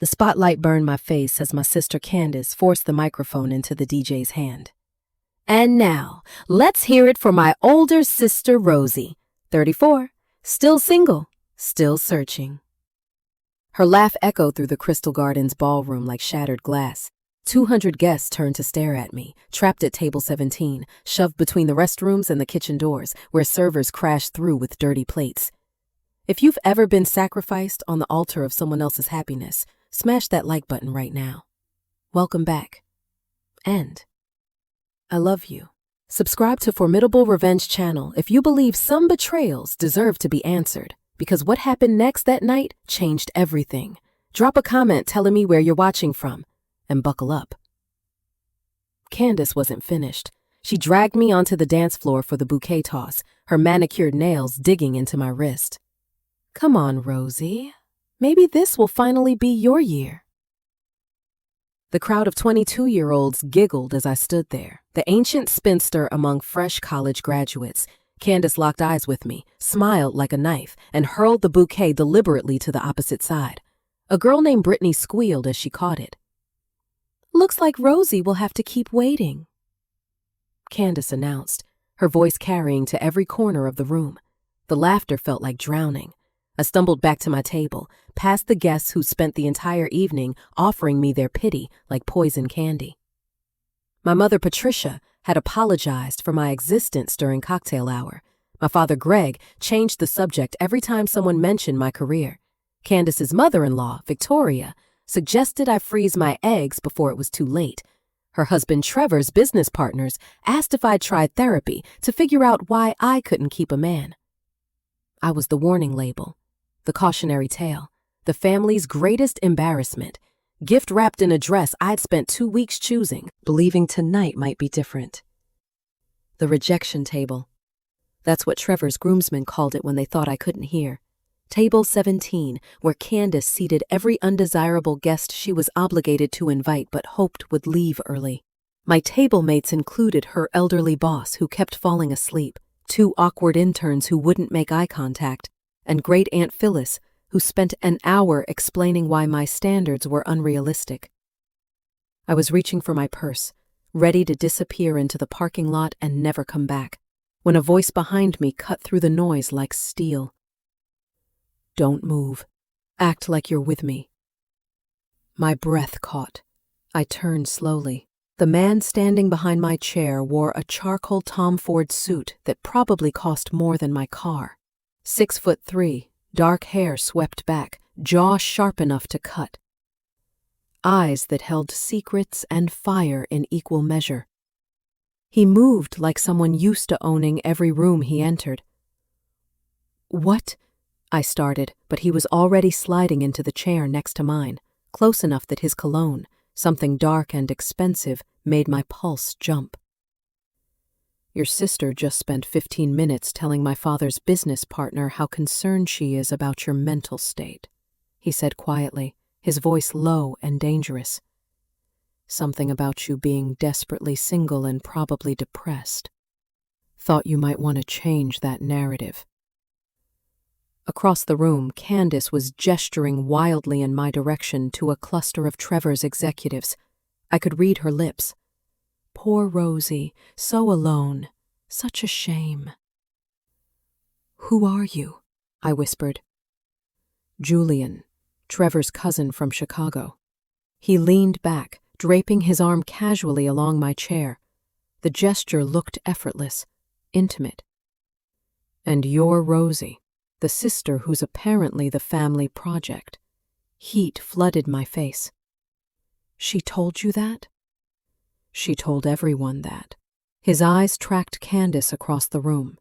The spotlight burned my face as my sister Candace forced the microphone into the DJ's hand. And now, let's hear it for my older sister Rosie, 34, still single, still searching. Her laugh echoed through the Crystal Gardens ballroom like shattered glass. 200 guests turned to stare at me, trapped at table 17, shoved between the restrooms and the kitchen doors, where servers crashed through with dirty plates. If you've ever been sacrificed on the altar of someone else's happiness, smash that like button right now. Welcome back. And I love you. Subscribe to Formidable Revenge channel if you believe some betrayals deserve to be answered, because what happened next that night changed everything. Drop a comment telling me where you're watching from, and buckle up. Candace wasn't finished. She dragged me onto the dance floor for the bouquet toss, her manicured nails digging into my wrist. Come on, Rosie. Maybe this will finally be your year. The crowd of 22-year-olds giggled as I stood there, the ancient spinster among fresh college graduates. Candace locked eyes with me, smiled like a knife, and hurled the bouquet deliberately to the opposite side. A girl named Brittany squealed as she caught it. Looks like Rosie will have to keep waiting, Candace announced, her voice carrying to every corner of the room. The laughter felt like drowning. I stumbled back to my table, past the guests who spent the entire evening offering me their pity like poison candy. My mother, Patricia, had apologized for my existence during cocktail hour. My father, Greg, changed the subject every time someone mentioned my career. Candace's mother-in-law, Victoria, suggested I freeze my eggs before it was too late. Her husband, Trevor's business partners, asked if I'd tried therapy to figure out why I couldn't keep a man. I was the warning label, the cautionary tale, the family's greatest embarrassment, gift wrapped in a dress I'd spent 2 weeks choosing, believing tonight might be different. The rejection table. That's what Trevor's groomsmen called it when they thought I couldn't hear. Table 17, where Candace seated every undesirable guest she was obligated to invite but hoped would leave early. My table mates included her elderly boss who kept falling asleep, 2 awkward interns who wouldn't make eye contact, and Great Aunt Phyllis, who spent an hour explaining why my standards were unrealistic. I was reaching for my purse, ready to disappear into the parking lot and never come back, when a voice behind me cut through the noise like steel. Don't move. Act like you're with me. My breath caught. I turned slowly. The man standing behind my chair wore a charcoal Tom Ford suit that probably cost more than my car. 6'3", dark hair swept back, jaw sharp enough to cut. Eyes that held secrets and fire in equal measure. He moved like someone used to owning every room he entered. What? I started, but he was already sliding into the chair next to mine, close enough that his cologne, something dark and expensive, made my pulse jump. Your sister just spent 15 minutes telling my father's business partner how concerned she is about your mental state, he said quietly, his voice low and dangerous. Something about you being desperately single and probably depressed. Thought you might want to change that narrative. Across the room, Candace was gesturing wildly in my direction to a cluster of Trevor's executives. I could read her lips. Poor Rosie, so alone. Such a shame. Who are you? I whispered. Julian, Trevor's cousin from Chicago. He leaned back, draping his arm casually along my chair. The gesture looked effortless, intimate. And you're Rosie, the sister who's apparently the family project. Heat flooded my face. She told you that? She told everyone that. His eyes tracked Candace across the room.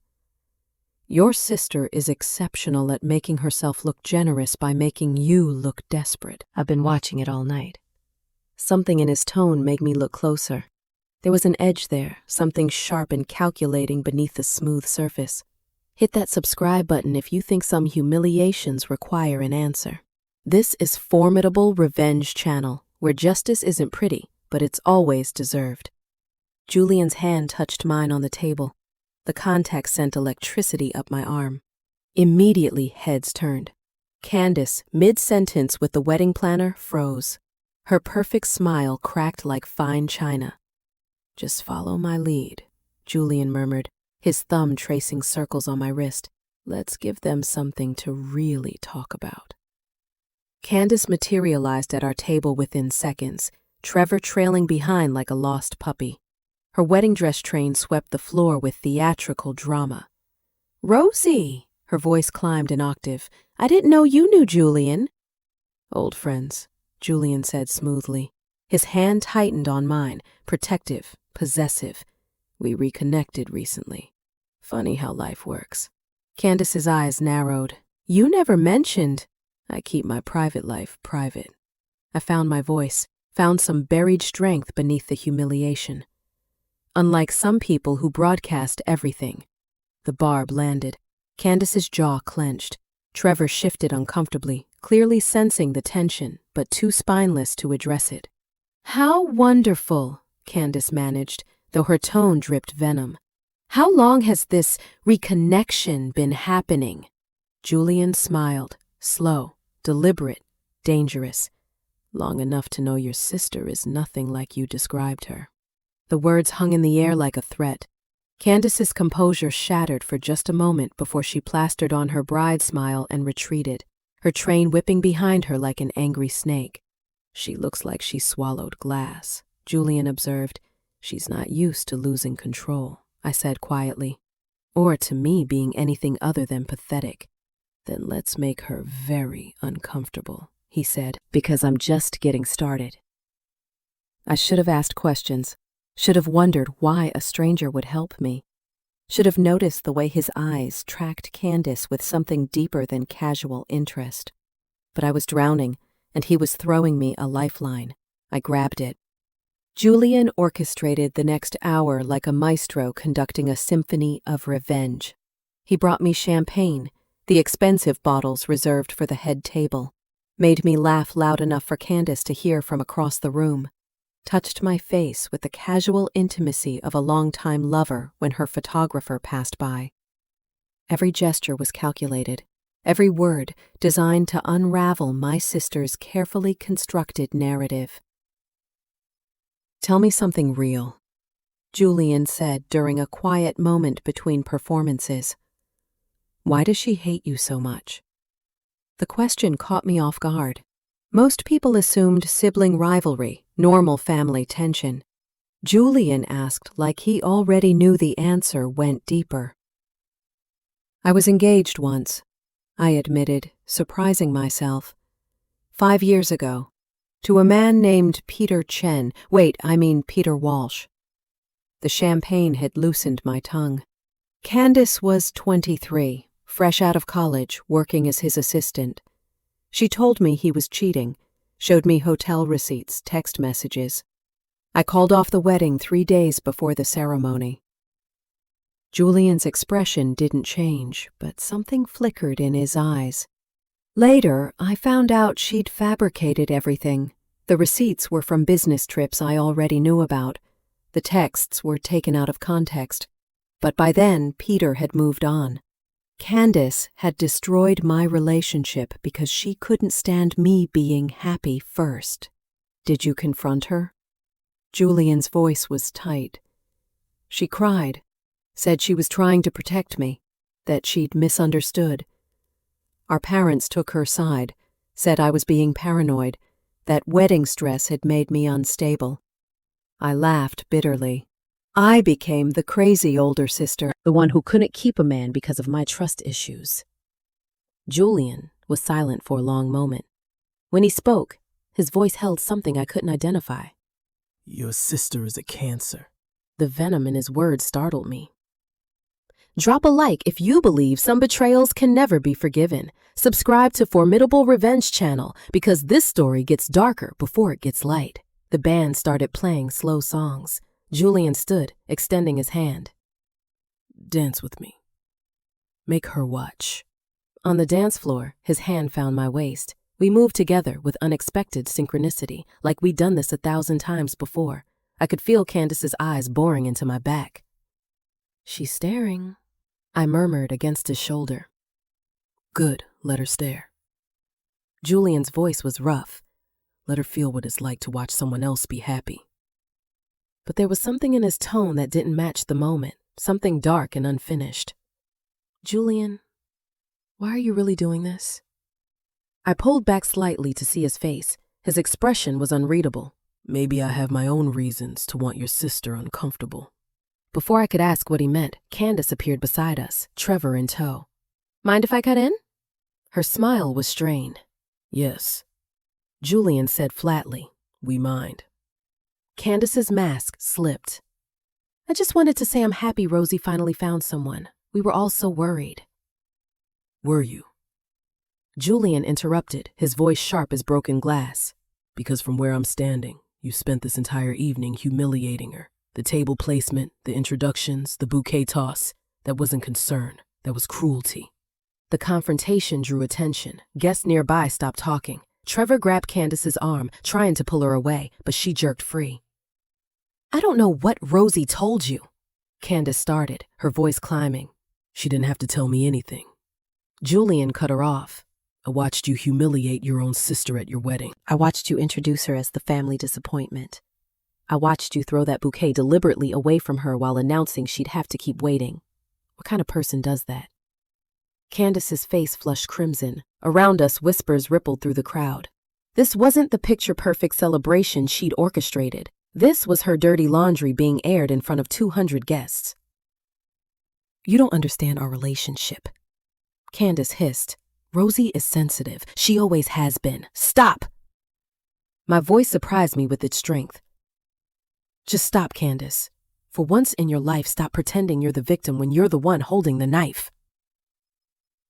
Your sister is exceptional at making herself look generous by making you look desperate. I've been watching it all night. Something in his tone made me look closer. There was an edge there, something sharp and calculating beneath the smooth surface. Hit that subscribe button if you think some humiliations require an answer. This is Formidable Revenge channel, where justice isn't pretty, but it's always deserved. Julian's hand touched mine on the table. The contact sent electricity up my arm. Immediately, heads turned. Candace, mid-sentence with the wedding planner, froze. Her perfect smile cracked like fine china. "Just follow my lead," Julian murmured, his thumb tracing circles on my wrist. "Let's give them something to really talk about." Candace materialized at our table within seconds, Trevor trailing behind like a lost puppy. Her wedding dress train swept the floor with theatrical drama. "Rosie!" Her voice climbed an octave. "I didn't know you knew Julian." "Old friends," Julian said smoothly. His hand tightened on mine, protective, possessive. "We reconnected recently. Funny how life works." Candace's eyes narrowed. "You never mentioned—" "I keep my private life private." I found my voice, found some buried strength beneath the humiliation. Unlike some people who broadcast everything. The barb landed. Candace's jaw clenched. Trevor shifted uncomfortably, clearly sensing the tension, but too spineless to address it. "How wonderful," Candace managed, though her tone dripped venom. "How long has this reconnection been happening?" Julian smiled, slow, deliberate, dangerous. "Long enough to know your sister is nothing like you described her." The words hung in the air like a threat. Candace's composure shattered for just a moment before she plastered on her bride smile and retreated, her train whipping behind her like an angry snake. "She looks like she swallowed glass," Julian observed. "She's not used to losing control," I said quietly. "Or to me being anything other than pathetic." "Then let's make her very uncomfortable," he said, "because I'm just getting started." I should have asked questions, should have wondered why a stranger would help me, should have noticed the way his eyes tracked Candace with something deeper than casual interest. But I was drowning, and he was throwing me a lifeline. I grabbed it. Julian orchestrated the next hour like a maestro conducting a symphony of revenge. He brought me champagne, the expensive bottles reserved for the head table, made me laugh loud enough for Candace to hear from across the room, touched my face with the casual intimacy of a longtime lover when her photographer passed by. Every gesture was calculated, every word designed to unravel my sister's carefully constructed narrative. "Tell me something real," Julian said during a quiet moment between performances. "Why does she hate you so much?" The question caught me off guard. Most people assumed sibling rivalry, normal family tension. Julian asked like he already knew the answer went deeper. "I was engaged once," I admitted, surprising myself. 5 years ago, to a man named Peter Peter Walsh. The champagne had loosened my tongue. Candace was 23, fresh out of college, working as his assistant. She told me he was cheating, showed me hotel receipts, text messages. I called off the wedding 3 days before the ceremony. Julian's expression didn't change, but something flickered in his eyes. Later, I found out she'd fabricated everything. The receipts were from business trips I already knew about. The texts were taken out of context. But by then, Peter had moved on. Candace had destroyed my relationship because she couldn't stand me being happy first. "Did you confront her?" Julian's voice was tight. "She cried, said she was trying to protect me, that she'd misunderstood. Our parents took her side, said I was being paranoid, that wedding stress had made me unstable." I laughed bitterly. I became the crazy older sister, the one who couldn't keep a man because of my trust issues. Julian was silent for a long moment. When he spoke, his voice held something I couldn't identify. "Your sister is a cancer." The venom in his words startled me. Drop a like if you believe some betrayals can never be forgiven. Subscribe to Formidable Revenge channel because this story gets darker before it gets light. The band started playing slow songs. Julian stood, extending his hand. "Dance with me. Make her watch." On the dance floor, his hand found my waist. We moved together with unexpected synchronicity, like we'd done this 1,000 times before. I could feel Candace's eyes boring into my back. "She's staring," I murmured against his shoulder. "Good, let her stare." Julian's voice was rough. Let her feel what it's like to watch someone else be happy. But there was something in his tone that didn't match the moment, something dark and unfinished. Julian, why are you really doing this? I pulled back slightly to see his face. His expression was unreadable. Maybe I have my own reasons to want your sister uncomfortable. Before I could ask what he meant, Candace appeared beside us, Trevor in tow. Mind if I cut in? Her smile was strained. Yes. Julian said flatly, we mind. Candace's mask slipped. I just wanted to say I'm happy Rosie finally found someone. We were all so worried. Were you? Julian interrupted, his voice sharp as broken glass. Because from where I'm standing, you spent this entire evening humiliating her. The table placement, the introductions, the bouquet toss. That wasn't concern. That was cruelty. The confrontation drew attention. Guests nearby stopped talking. Trevor grabbed Candace's arm, trying to pull her away, but she jerked free. I don't know what Rosie told you. Candace started, her voice climbing. She didn't have to tell me anything. Julian cut her off. I watched you humiliate your own sister at your wedding. I watched you introduce her as the family disappointment. I watched you throw that bouquet deliberately away from her while announcing she'd have to keep waiting. What kind of person does that? Candace's face flushed crimson. Around us, whispers rippled through the crowd. This wasn't the picture-perfect celebration she'd orchestrated. This was her dirty laundry being aired in front of 200 guests. You don't understand our relationship. Candace hissed. Rosie is sensitive. She always has been. Stop! My voice surprised me with its strength. Just stop, Candace. For once in your life, stop pretending you're the victim when you're the one holding the knife.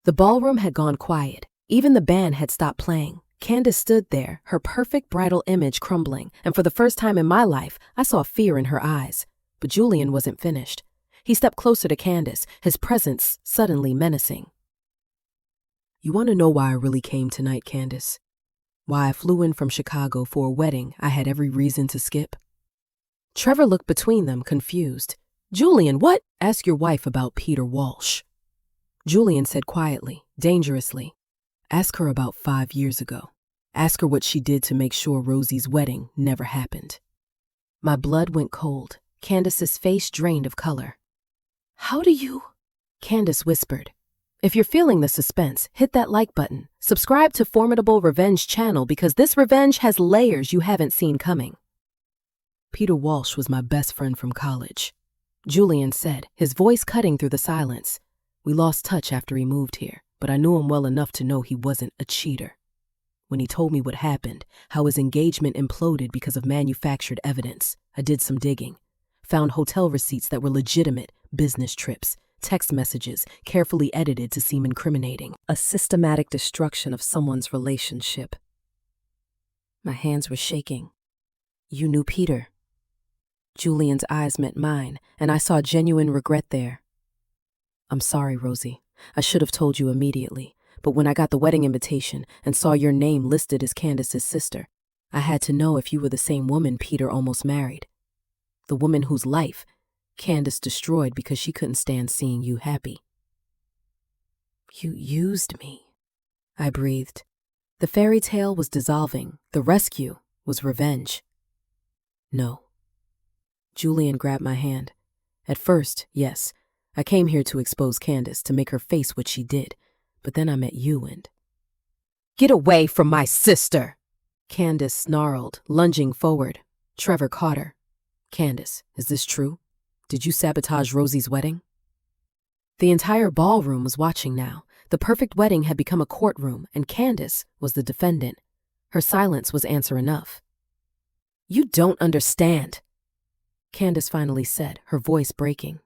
The ballroom had gone quiet. Even the band had stopped playing. Candace stood there, her perfect bridal image crumbling, and for the first time in my life, I saw fear in her eyes. But Julian wasn't finished. He stepped closer to Candace, his presence suddenly menacing. You want to know why I really came tonight, Candace? Why I flew in from Chicago for a wedding I had every reason to skip? Trevor looked between them, confused. Julian, what? Ask your wife about Peter Walsh. Julian said quietly, dangerously. Ask her about 5 years ago. Ask her what she did to make sure Rosie's wedding never happened. My blood went cold. Candace's face drained of color. How do you? Candace whispered. If you're feeling the suspense, hit that like button. Subscribe to Formidable Revenge channel because this revenge has layers you haven't seen coming. Peter Walsh was my best friend from college, Julian said, his voice cutting through the silence. We lost touch after he moved here, but I knew him well enough to know he wasn't a cheater. When he told me what happened, how his engagement imploded because of manufactured evidence, I did some digging. Found hotel receipts that were legitimate, business trips, text messages carefully edited to seem incriminating. A systematic destruction of someone's relationship. My hands were shaking. You knew Peter. Julian's eyes met mine, and I saw genuine regret there. I'm sorry, Rosie. I should have told you immediately, but when I got the wedding invitation and saw your name listed as Candace's sister, I had to know if you were the same woman Peter almost married. The woman whose life Candace destroyed because she couldn't stand seeing you happy. You used me, I breathed. The fairy tale was dissolving. The rescue was revenge. No. Julian grabbed my hand. At first, yes, I came here to expose Candace, to make her face what she did. But then I met you and... Get away from my sister! Candace snarled, lunging forward. Trevor caught her. Candace, is this true? Did you sabotage Rosie's wedding? The entire ballroom was watching now. The perfect wedding had become a courtroom, and Candace was the defendant. Her silence was answer enough. You don't understand, Candace finally said, her voice breaking.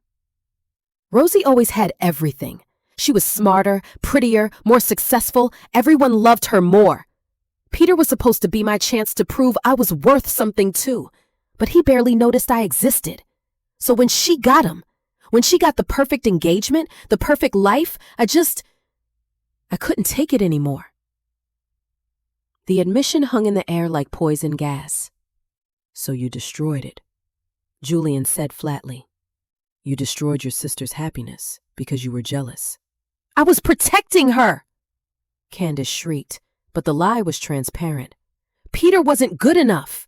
Rosie always had everything. She was smarter, prettier, more successful. Everyone loved her more. Peter was supposed to be my chance to prove I was worth something too, but he barely noticed I existed. So when she got him, when she got the perfect engagement, the perfect life, I couldn't take it anymore. The admission hung in the air like poison gas. So you destroyed it, Julian said flatly. You destroyed your sister's happiness because you were jealous. I was protecting her, Candace shrieked, But the lie was transparent. Peter wasn't good enough.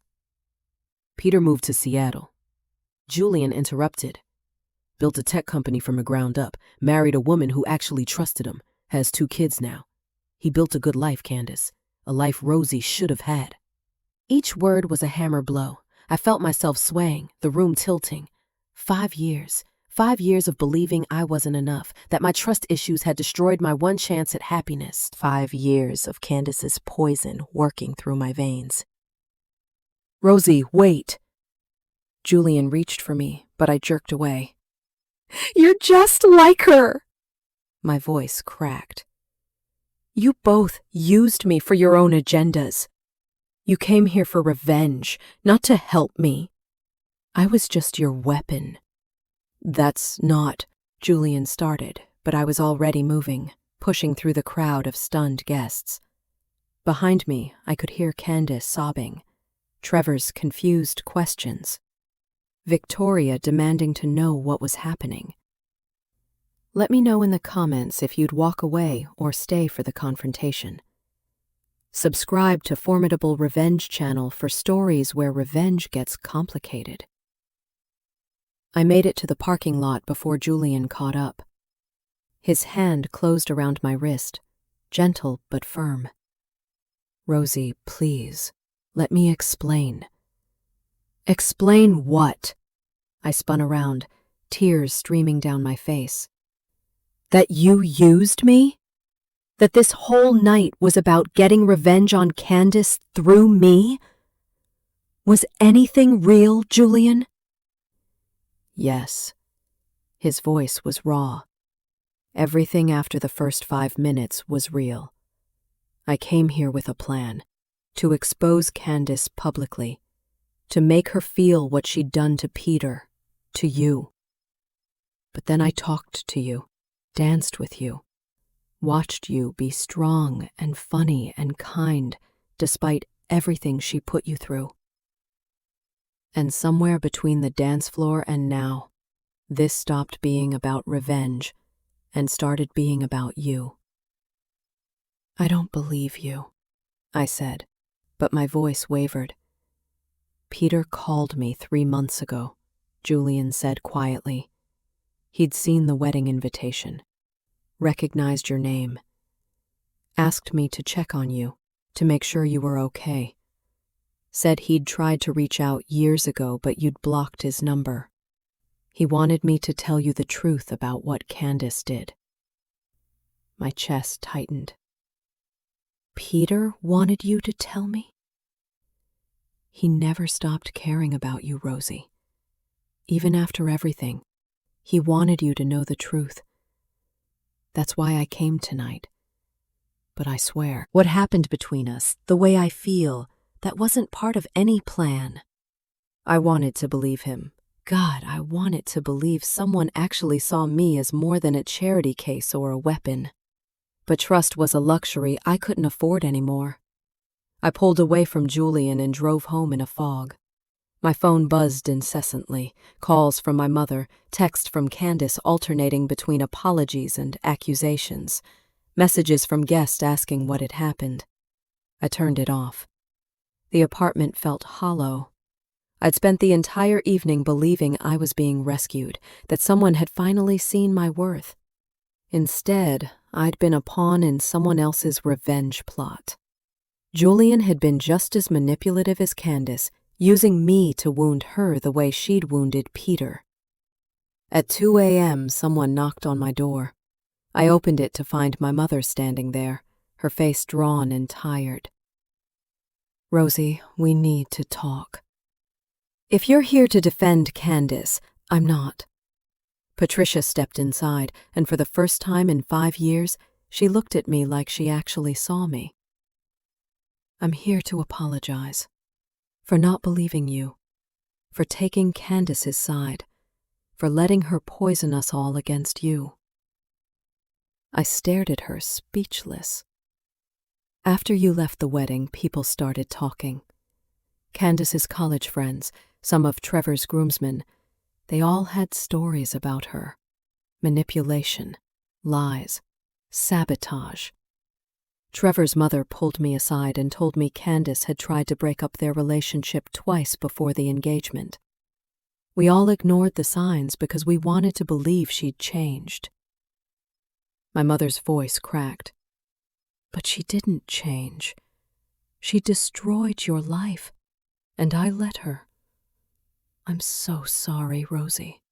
Peter moved to Seattle. Julian interrupted. Built a tech company from the ground up, married a woman who actually trusted him, has 2 kids now. He built a good life, Candace, a life Rosie should have had. Each word was a hammer blow. I felt myself swaying, the room tilting. 5 years. 5 years of believing I wasn't enough, that my trust issues had destroyed my one chance at happiness. 5 years of Candace's poison working through my veins. Rosie, wait. Julian reached for me, but I jerked away. You're just like her. My voice cracked. You both used me for your own agendas. You came here for revenge, not to help me. I was just your weapon. That's not, Julian started, but I was already moving, pushing through the crowd of stunned guests. Behind me, I could hear Candace sobbing, Trevor's confused questions, Victoria demanding to know what was happening. Let me know in the comments if you'd walk away or stay for the confrontation. Subscribe to Formidable Revenge channel for stories where revenge gets complicated. I made it to the parking lot before Julian caught up. His hand closed around my wrist, gentle but firm. Rosie, please, let me explain. Explain what? I spun around, tears streaming down my face. That you used me? That this whole night was about getting revenge on Candace through me? Was anything real, Julian? Yes. His voice was raw. Everything after the first 5 minutes was real. I came here with a plan, to expose Candace publicly, to make her feel what she'd done to Peter, to you. But then I talked to you, danced with you, watched you be strong and funny and kind despite everything she put you through. And somewhere between the dance floor and now, this stopped being about revenge and started being about you. I don't believe you, I said, but my voice wavered. Peter called me 3 months ago, Julian said quietly. He'd seen the wedding invitation, recognized your name, asked me to check on you, to make sure you were okay. Said he'd tried to reach out years ago, but you'd blocked his number. He wanted me to tell you the truth about what Candace did. My chest tightened. Peter wanted you to tell me? He never stopped caring about you, Rosie. Even after everything, he wanted you to know the truth. That's why I came tonight. But I swear, what happened between us, the way I feel, that wasn't part of any plan. I wanted to believe him. God, I wanted to believe someone actually saw me as more than a charity case or a weapon. But trust was a luxury I couldn't afford anymore. I pulled away from Julian and drove home in a fog. My phone buzzed incessantly, calls from my mother, text from Candace alternating between apologies and accusations, messages from guests asking what had happened. I turned it off. The apartment felt hollow. I'd spent the entire evening believing I was being rescued, that someone had finally seen my worth. Instead, I'd been a pawn in someone else's revenge plot. Julian had been just as manipulative as Candace, using me to wound her the way she'd wounded Peter. At 2 a.m., someone knocked on my door. I opened it to find my mother standing there, her face drawn and tired. Rosie, we need to talk. If you're here to defend Candace, I'm not. Patricia stepped inside, and for the first time in 5 years, she looked at me like she actually saw me. I'm here to apologize. For not believing you. For taking Candace's side. For letting her poison us all against you. I stared at her, speechless. After you left the wedding, people started talking. Candace's college friends, some of Trevor's groomsmen, they all had stories about her. Manipulation, lies, sabotage. Trevor's mother pulled me aside and told me Candace had tried to break up their relationship twice before the engagement. We all ignored the signs because we wanted to believe she'd changed. My mother's voice cracked. But she didn't change. She destroyed your life, and I let her. I'm so sorry, Rosie.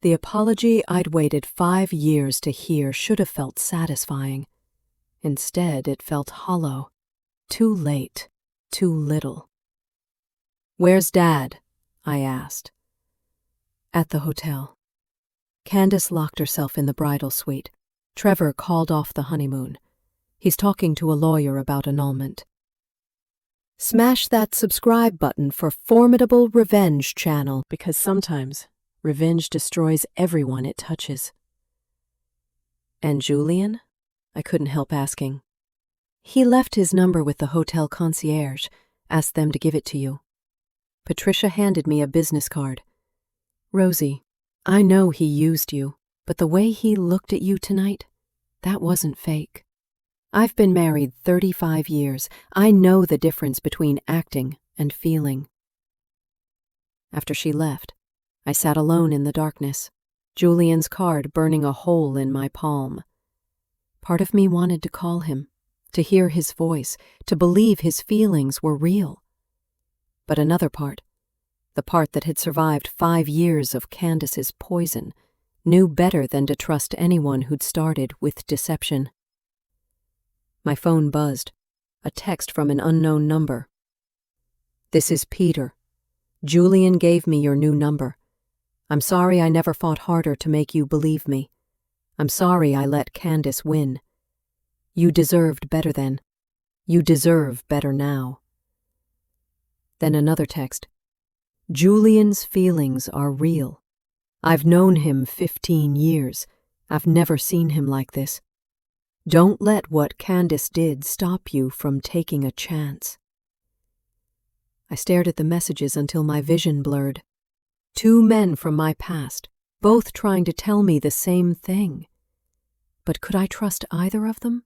The apology I'd waited 5 years to hear should have felt satisfying. Instead, it felt hollow. Too late, too little. "Where's Dad?" I asked. "At the hotel." Candace locked herself in the bridal suite. Trevor called off the honeymoon. He's talking to a lawyer about annulment. Smash that subscribe button for Formidable Revenge channel, because sometimes revenge destroys everyone it touches. "And Julian?" I couldn't help asking. "He left his number with the hotel concierge, asked them to give it to you." Patricia handed me a business card. "Rosie, I know he used you, but the way he looked at you tonight, that wasn't fake. I've been married 35 years. I know the difference between acting and feeling." After she left, I sat alone in the darkness, Julian's card burning a hole in my palm. Part of me wanted to call him, to hear his voice, to believe his feelings were real. But another part, the part that had survived 5 years of Candace's poison, knew better than to trust anyone who'd started with deception. My phone buzzed, a text from an unknown number. "This is Peter. Julian gave me your new number. I'm sorry I never fought harder to make you believe me. I'm sorry I let Candace win. You deserved better then. You deserve better now." Then another text. "Julian's feelings are real. I've known him 15 years. I've never seen him like this. Don't let what Candace did stop you from taking a chance." I stared at the messages until my vision blurred. 2 men from my past, both trying to tell me the same thing. But could I trust either of them?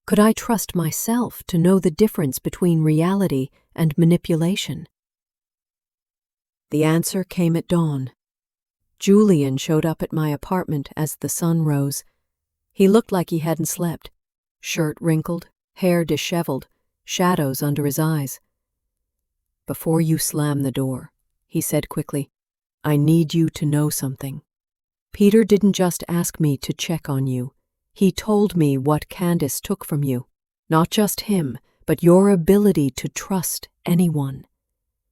Could I trust myself to know the difference between reality and manipulation? The answer came at dawn. Julian showed up at my apartment as the sun rose. He looked like he hadn't slept. Shirt wrinkled, hair disheveled, shadows under his eyes. "Before you slam the door," he said quickly, "I need you to know something. Peter didn't just ask me to check on you. He told me what Candace took from you. Not just him, but your ability to trust anyone.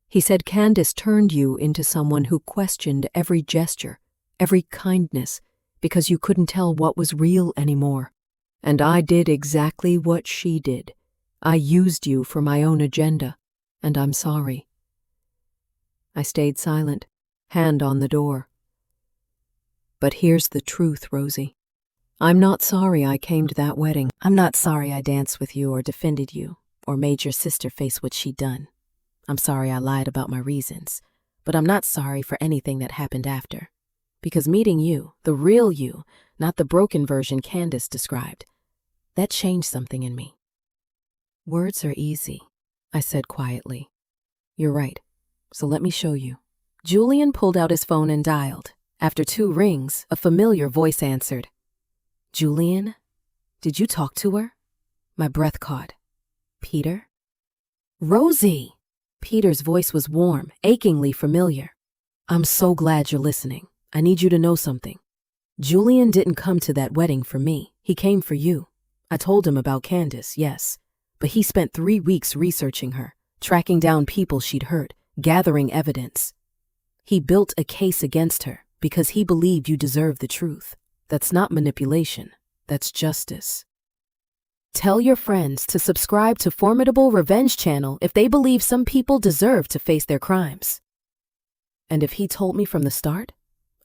He said Candace turned you into someone who questioned every gesture, every kindness, because you couldn't tell what was real anymore. And I did exactly what she did. I used you for my own agenda, and I'm sorry." I stayed silent, hand on the door. "But here's the truth, Rosie. I'm not sorry I came to that wedding. I'm not sorry I danced with you or defended you or made your sister face what she'd done. I'm sorry I lied about my reasons, but I'm not sorry for anything that happened after. Because meeting you, the real you, not the broken version Candace described, that changed something in me." "Words are easy," I said quietly. "You're right, so let me show you." Julian pulled out his phone and dialed. After 2 rings, a familiar voice answered. "Julian, did you talk to her?" My breath caught. "Peter?" "Rosie!" Peter's voice was warm, achingly familiar. "I'm so glad you're listening. I need you to know something. Julian didn't come to that wedding for me. He came for you. I told him about Candace, yes, but he spent 3 weeks researching her, tracking down people she'd hurt, gathering evidence. He built a case against her because he believed you deserved the truth. That's not manipulation. That's justice. Tell your friends to subscribe to Formidable Revenge channel if they believe some people deserve to face their crimes." "And if he told me from the start?"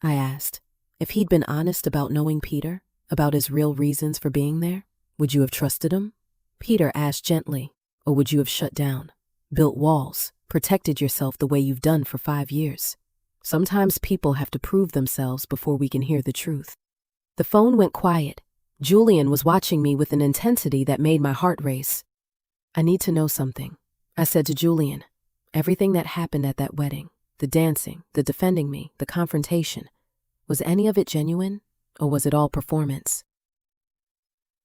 I asked. "If he'd been honest about knowing Peter, about his real reasons for being there, would you have trusted him?" Peter asked gently, "Or would you have shut down, built walls, protected yourself the way you've done for 5 years? Sometimes people have to prove themselves before we can hear the truth." The phone went quiet. Julian was watching me with an intensity that made my heart race. "I need to know something," I said to Julian. "Everything that happened at that wedding, the dancing, the defending me, the confrontation, was any of it genuine, or was it all performance?"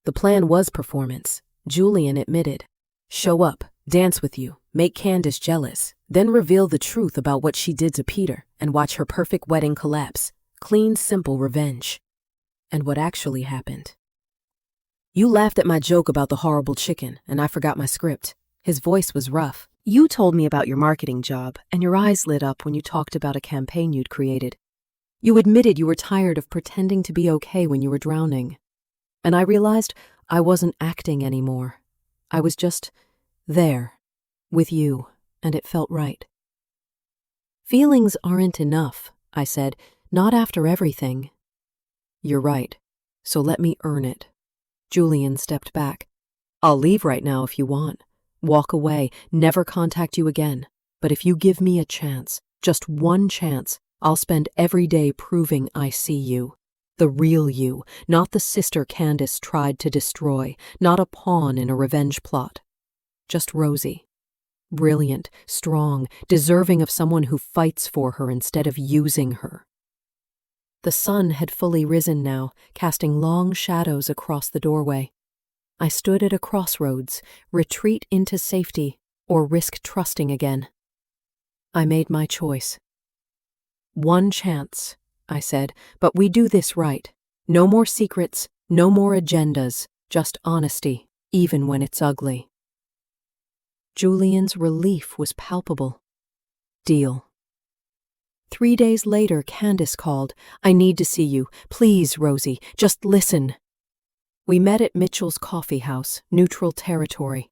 "The plan was performance," Julian admitted. "Show up, dance with you, make Candace jealous, then reveal the truth about what she did to Peter and watch her perfect wedding collapse. Clean, simple revenge." "And what actually happened?" "You laughed at my joke about the horrible chicken, and I forgot my script." His voice was rough. "You told me about your marketing job, and your eyes lit up when you talked about a campaign you'd created. You admitted you were tired of pretending to be okay when you were drowning. And I realized I wasn't acting anymore. I was just there, with you, and it felt right." "Feelings aren't enough," I said, "not after everything." "You're right, so let me earn it." Julian stepped back. "I'll leave right now if you want. Walk away, never contact you again. But if you give me a chance, just one chance, I'll spend every day proving I see you. The real you, not the sister Candace tried to destroy, not a pawn in a revenge plot. Just Rosie. Brilliant, strong, deserving of someone who fights for her instead of using her." The sun had fully risen now, casting long shadows across the doorway. I stood at a crossroads, retreat into safety, or risk trusting again. I made my choice. "One chance," I said, "but we do this right. No more secrets, no more agendas, just honesty, even when it's ugly." Julian's relief was palpable. "Deal." 3 days later, Candace called. "I need to see you. Please, Rosie, just listen." We met at Mitchell's coffee house, neutral territory.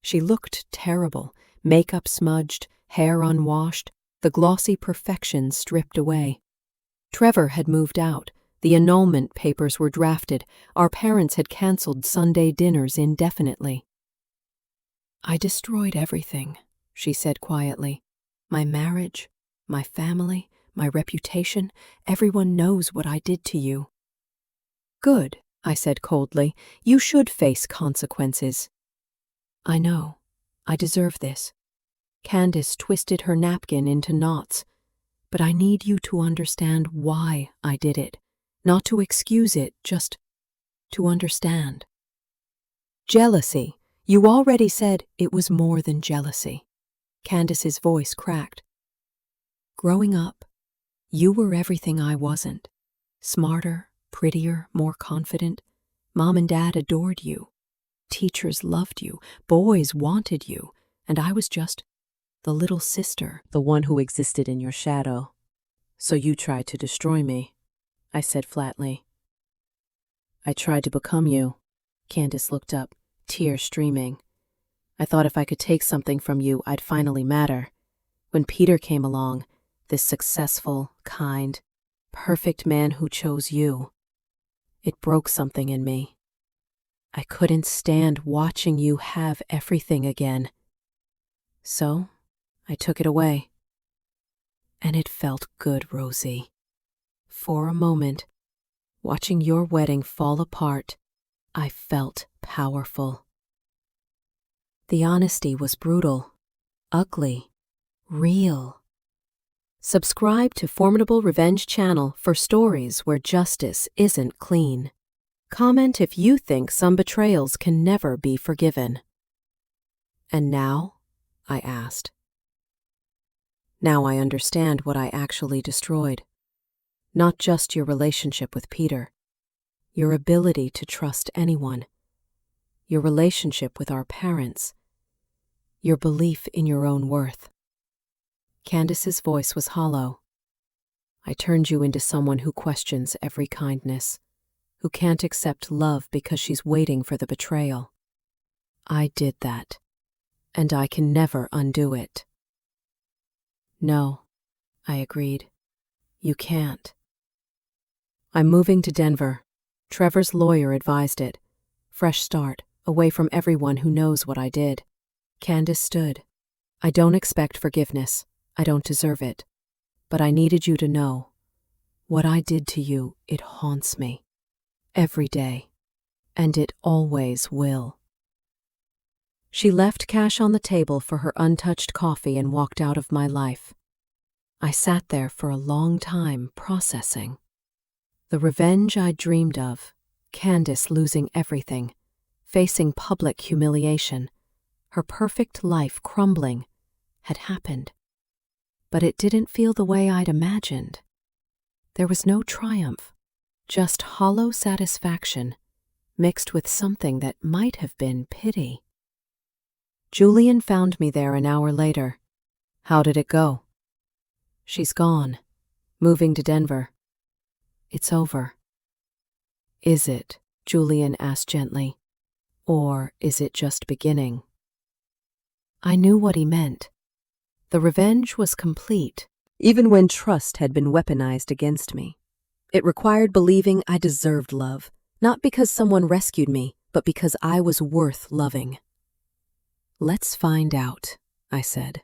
She looked terrible, makeup smudged, hair unwashed, the glossy perfection stripped away. Trevor had moved out. The annulment papers were drafted. Our parents had canceled Sunday dinners indefinitely. "I destroyed everything," she said quietly. "My marriage, my family, my reputation, everyone knows what I did to you." "Good," I said coldly. "You should face consequences." "I know. I deserve this." Candace twisted her napkin into knots. "But I need you to understand why I did it. Not to excuse it, just to understand." "Jealousy. You already said it was more than jealousy." Candace's voice cracked. "Growing up, you were everything I wasn't. Smarter, prettier, more confident. Mom and Dad adored you. Teachers loved you. Boys wanted you. And I was just the little sister, the one who existed in your shadow. So you tried to destroy me," I said flatly. "I tried to become you." Candace looked up, tears streaming. "I thought if I could take something from you, I'd finally matter. When Peter came along, this successful, kind, perfect man who chose you, it broke something in me. I couldn't stand watching you have everything again. So I took it away. And it felt good, Rosie. For a moment, watching your wedding fall apart, I felt powerful. The honesty was brutal, ugly, real. Subscribe to Formidable Revenge channel for stories where justice isn't clean. Comment if you think some betrayals can never be forgiven. "And now?" I asked. "Now I understand what I actually destroyed. Not just your relationship with Peter, your ability to trust anyone, your relationship with our parents, your belief in your own worth." Candace's voice was hollow. "I turned you into someone who questions every kindness, who can't accept love because she's waiting for the betrayal. I did that, and I can never undo it." "No," I agreed. "You can't." "I'm moving to Denver. Trevor's lawyer advised it. Fresh start, away from everyone who knows what I did." Candace stood. "I don't expect forgiveness. I don't deserve it. But I needed you to know. What I did to you, it haunts me. Every day. And it always will. She left cash on the table for her untouched coffee and walked out of my life. I sat there for a long time, processing. The revenge I dreamed of, Candace losing everything, facing public humiliation, her perfect life crumbling, had happened. But it didn't feel the way I'd imagined. There was no triumph, just hollow satisfaction, mixed with something that might have been pity. Julian found me there an hour later. How did it go? She's gone, moving to Denver. It's over. Is it? Julian asked gently. Or is it just beginning? I knew what he meant. The revenge was complete, even when trust had been weaponized against me. It required believing I deserved love, not because someone rescued me, but because I was worth loving. Let's find out, I said.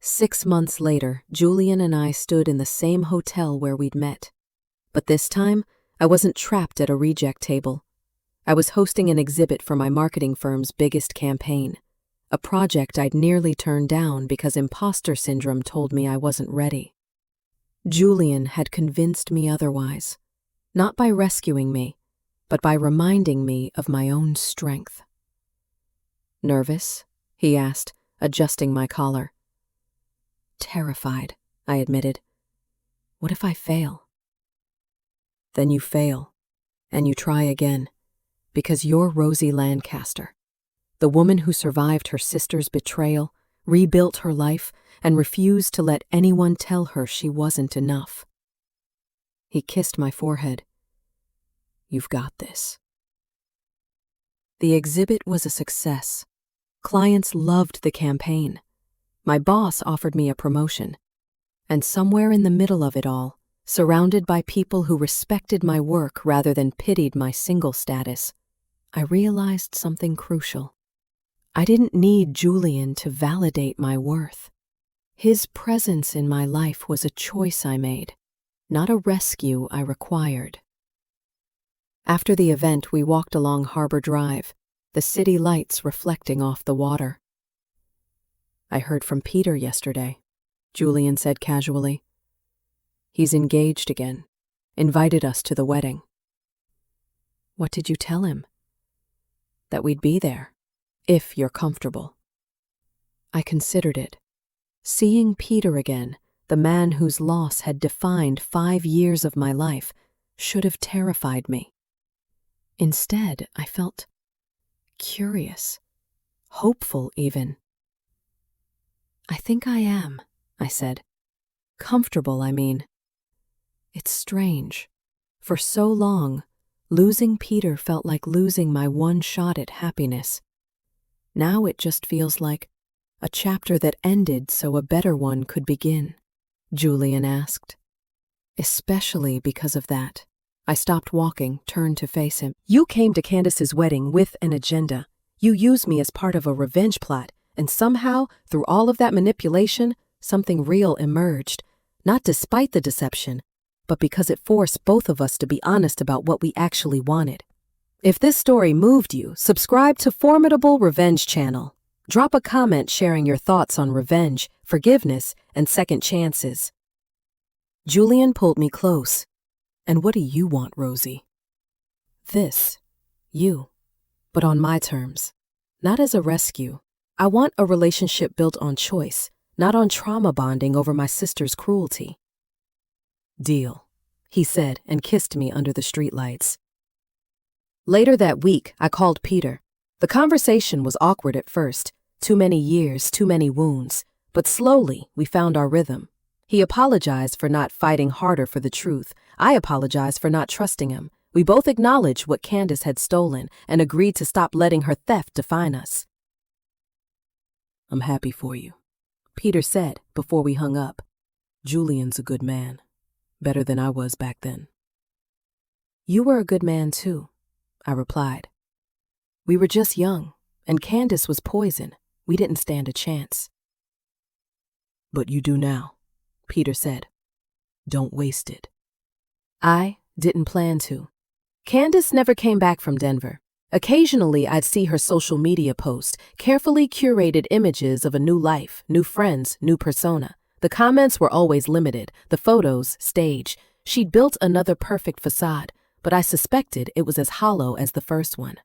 6 months later, Julian and I stood in the same hotel where we'd met. But this time, I wasn't trapped at a reject table. I was hosting an exhibit for my marketing firm's biggest campaign, a project I'd nearly turned down because imposter syndrome told me I wasn't ready. Julian had convinced me otherwise, not by rescuing me, but by reminding me of my own strength. Nervous? He asked, adjusting my collar. Terrified, I admitted. What if I fail? Then you fail, and you try again, because you're Rosie Lancaster, the woman who survived her sister's betrayal, rebuilt her life, and refused to let anyone tell her she wasn't enough. He kissed my forehead. You've got this. The exhibit was a success. Clients loved the campaign. My boss offered me a promotion. And somewhere in the middle of it all, surrounded by people who respected my work rather than pitied my single status, I realized something crucial. I didn't need Julian to validate my worth. His presence in my life was a choice I made, not a rescue I required. After the event, we walked along Harbor Drive, the city lights reflecting off the water. I heard from Peter yesterday, Julian said casually. He's engaged again, invited us to the wedding. What did you tell him? That we'd be there, if you're comfortable. I considered it. Seeing Peter again, the man whose loss had defined 5 years of my life, should have terrified me. Instead, I felt curious, hopeful even. I think I am, I said. Comfortable, I mean. It's strange. For so long, losing Peter felt like losing my one shot at happiness. Now it just feels like a chapter that ended so a better one could begin, Julian asked. Especially because of that. I stopped walking, turned to face him. You came to Candace's wedding with an agenda. You used me as part of a revenge plot, and somehow, through all of that manipulation, something real emerged. Not despite the deception, but because it forced both of us to be honest about what we actually wanted. If this story moved you, subscribe to Formidable Revenge Channel. Drop a comment sharing your thoughts on revenge, forgiveness, and second chances. Julian pulled me close. And what do you want, Rosie? This. You. But on my terms. Not as a rescue. I want a relationship built on choice, not on trauma bonding over my sister's cruelty. Deal, he said and kissed me under the streetlights. Later that week, I called Peter. The conversation was awkward at first. Too many years, too many wounds. But slowly, we found our rhythm. He apologized for not fighting harder for the truth. I apologized for not trusting him. We both acknowledged what Candace had stolen and agreed to stop letting her theft define us. I'm happy for you, Peter said before we hung up. Julian's a good man. Better than I was back then. You were a good man too, I replied. We were just young, and Candace was poison. We didn't stand a chance. But you do now, Peter said. Don't waste it. I didn't plan to. Candace never came back from Denver. Occasionally, I'd see her social media post, carefully curated images of a new life, new friends, new persona. The comments were always limited, the photos staged. She'd built another perfect facade, but I suspected it was as hollow as the first one.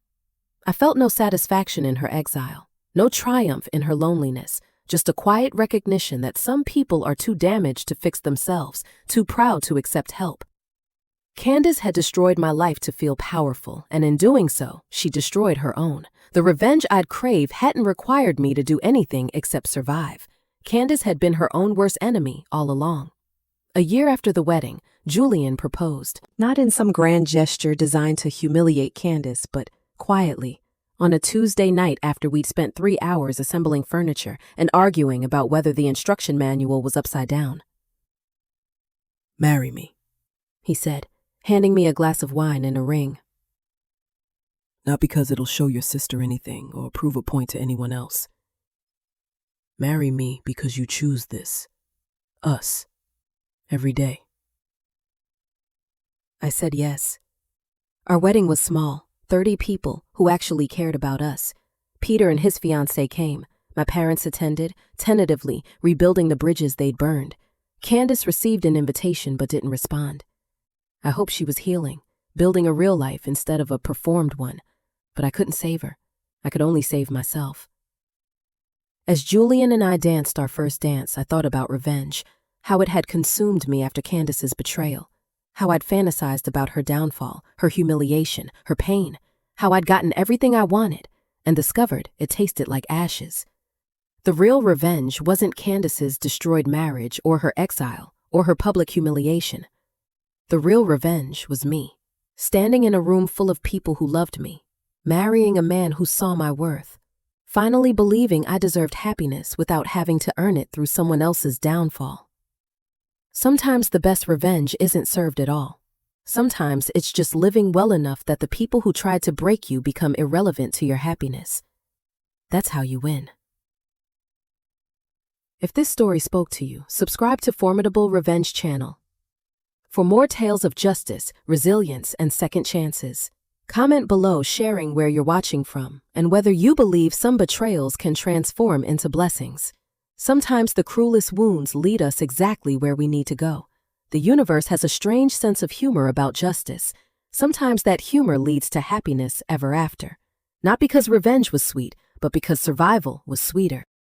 I felt no satisfaction in her exile, no triumph in her loneliness, just a quiet recognition that some people are too damaged to fix themselves, too proud to accept help. Candace had destroyed my life to feel powerful, and in doing so, she destroyed her own. The revenge I'd crave hadn't required me to do anything except survive. Candace had been her own worst enemy all along. A year after the wedding, Julian proposed, not in some grand gesture designed to humiliate Candace, but quietly, on a Tuesday night after we'd spent 3 hours assembling furniture and arguing about whether the instruction manual was upside down. "Marry me," he said, handing me a glass of wine and a ring. "Not because it'll show your sister anything or prove a point to anyone else. Marry me because you choose this. Us. Every day." I said yes. Our wedding was small, 30 people who actually cared about us. Peter and his fiancée came. My parents attended, tentatively rebuilding the bridges they'd burned. Candace received an invitation but didn't respond. I hoped she was healing, building a real life instead of a performed one, but I couldn't save her. I could only save myself. As Julian and I danced our first dance, I thought about revenge, how it had consumed me after Candace's betrayal, how I'd fantasized about her downfall, her humiliation, her pain, how I'd gotten everything I wanted and discovered it tasted like ashes. The real revenge wasn't Candace's destroyed marriage or her exile or her public humiliation. The real revenge was me, standing in a room full of people who loved me, marrying a man who saw my worth, finally believing I deserved happiness without having to earn it through someone else's downfall. Sometimes the best revenge isn't served at all. Sometimes it's just living well enough that the people who tried to break you become irrelevant to your happiness. That's how you win. If this story spoke to you, subscribe to Formidable Revenge channel for more tales of justice, resilience, and second chances. Comment below sharing where you're watching from and whether you believe some betrayals can transform into blessings. Sometimes the cruelest wounds lead us exactly where we need to go. The universe has a strange sense of humor about justice. Sometimes that humor leads to happiness ever after. Not because revenge was sweet, but because survival was sweeter.